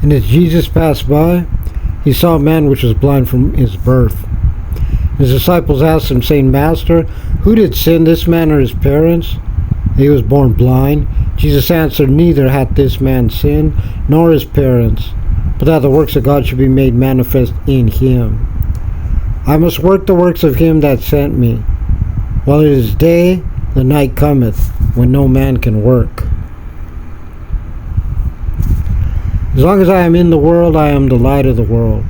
And as Jesus passed by, he saw a man which was blind from his birth. His disciples asked him, saying, Master, who did sin, this man or his parents? He was born blind. Jesus answered, Neither hath this man sinned, nor his parents, but that the works of God should be made manifest in him. I must work the works of him that sent me. While it is day, the night cometh, when no man can work. As long as I am in the world, I am the light of the world.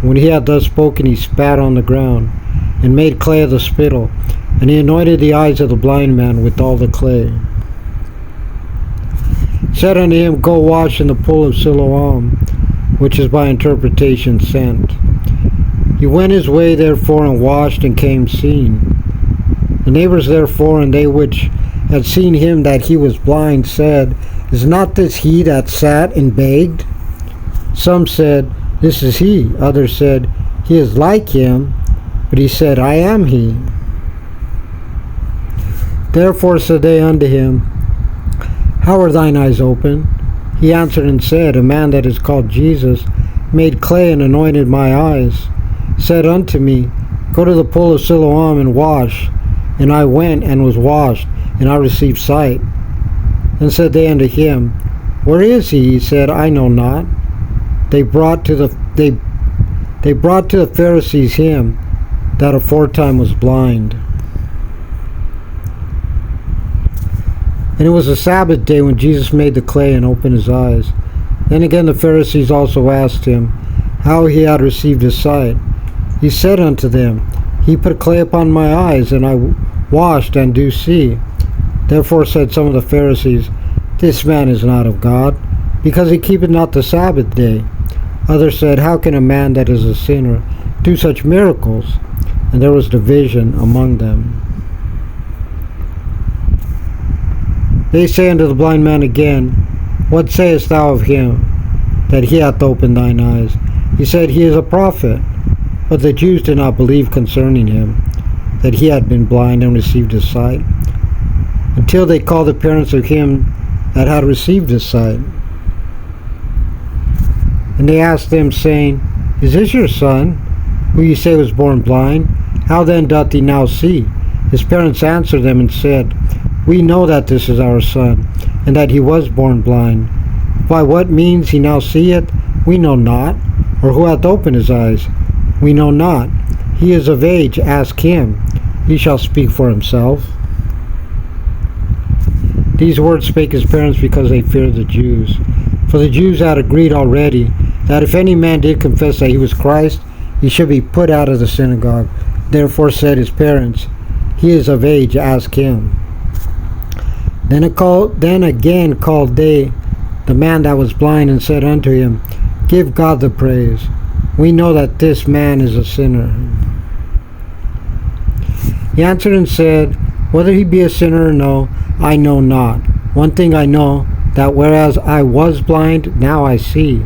When he had thus spoken, he spat on the ground, and made clay of the spittle, and he anointed the eyes of the blind man with all the clay. He said unto him, Go wash in the pool of Siloam, which is by interpretation sent. He went his way therefore, and washed, and came seeing. The neighbors therefore, and they which had seen him that he was blind, said, Is not this he that sat and begged? Some said, This is he. Others said, He is like him. But he said, I am he. Therefore said they unto him, How are thine eyes open? He answered and said, A man that is called Jesus made clay and anointed my eyes, said unto me, Go to the pool of Siloam and wash. And I went and was washed, and I received sight. Then said they unto him, Where is he? He said, I know not. They brought to the Pharisees him that aforetime was blind. And it was a Sabbath day when Jesus made the clay and opened his eyes. Then again the Pharisees also asked him how he had received his sight. He said unto them, He put clay upon my eyes, and I washed, and do see. Therefore said some of the Pharisees, This man is not of God, because he keepeth not the Sabbath day. Others said, How can a man that is a sinner do such miracles? And there was division among them. They say unto the blind man again, What sayest thou of him, that he hath opened thine eyes? He said, He is a prophet. But the Jews did not believe concerning him, that he had been blind and received his sight, until they called the parents of him that had received his sight. And they asked them, saying, Is this your son, who ye say was born blind? How then doth he now see? His parents answered them and said, We know that this is our son, and that he was born blind. By what means he now seeth, we know not, or who hath opened his eyes, we know not. He is of age, ask him. He shall speak for himself. These words spake his parents because they feared the Jews. For the Jews had agreed already that if any man did confess that he was Christ, he should be put out of the synagogue. Therefore said his parents, He is of age, ask him. Then again called they the man that was blind, and said unto him, Give God the praise. We know that this man is a sinner. He answered and said, Whether he be a sinner or no, I know not. One thing I know, that whereas I was blind, now I see.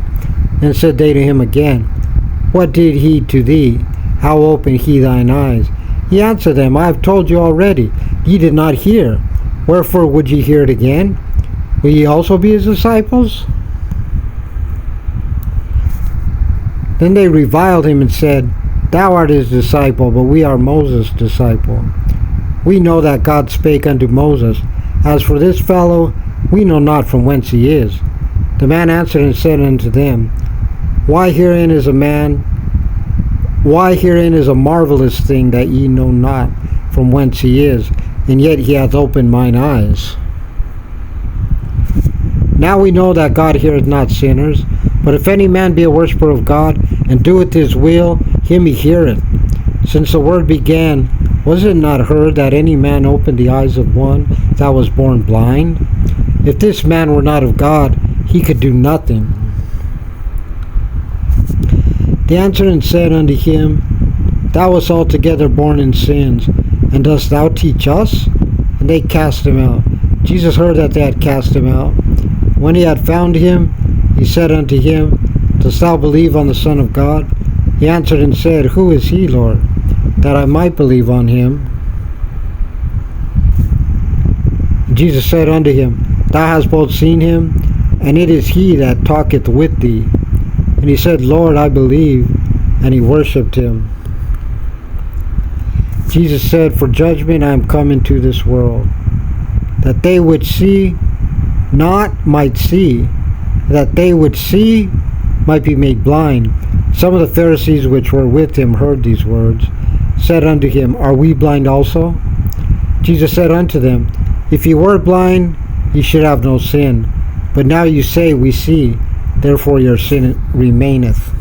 Then said they to him again, What did he to thee? How opened he thine eyes? He answered them, I have told you already. Ye did not hear. Wherefore would ye hear it again? Will ye also be his disciples? Then they reviled him and said, Thou art his disciple, but we are Moses' disciple. We know that God spake unto Moses. As for this fellow, we know not from whence he is. The man answered and said unto them, Why herein is a marvelous thing, that ye know not from whence he is, and yet he hath opened mine eyes. Now we know that God heareth not sinners, but if any man be a worshipper of God, and doeth his will, him he heareth. Since the word began, was it not heard that any man opened the eyes of one that was born blind? If this man were not of God, he could do nothing. They answered and said unto him, Thou wast altogether born in sins, and dost thou teach us? And they cast him out. Jesus heard that they had cast him out. When he had found him, he said unto him, Dost thou believe on the Son of God? He answered and said, Who is he, Lord, that I might believe on him? And Jesus said unto him, Thou hast both seen him, and it is he that talketh with thee. And he said, Lord, I believe. And he worshipped him. Jesus said, For judgment I am come into this world, that they which see not might see, that they which see might be made blind. Some of the Pharisees which were with him heard these words, said unto him, Are we blind also? Jesus said unto them, If ye were blind, ye should have no sin. But now you say, We see, therefore your sin remaineth.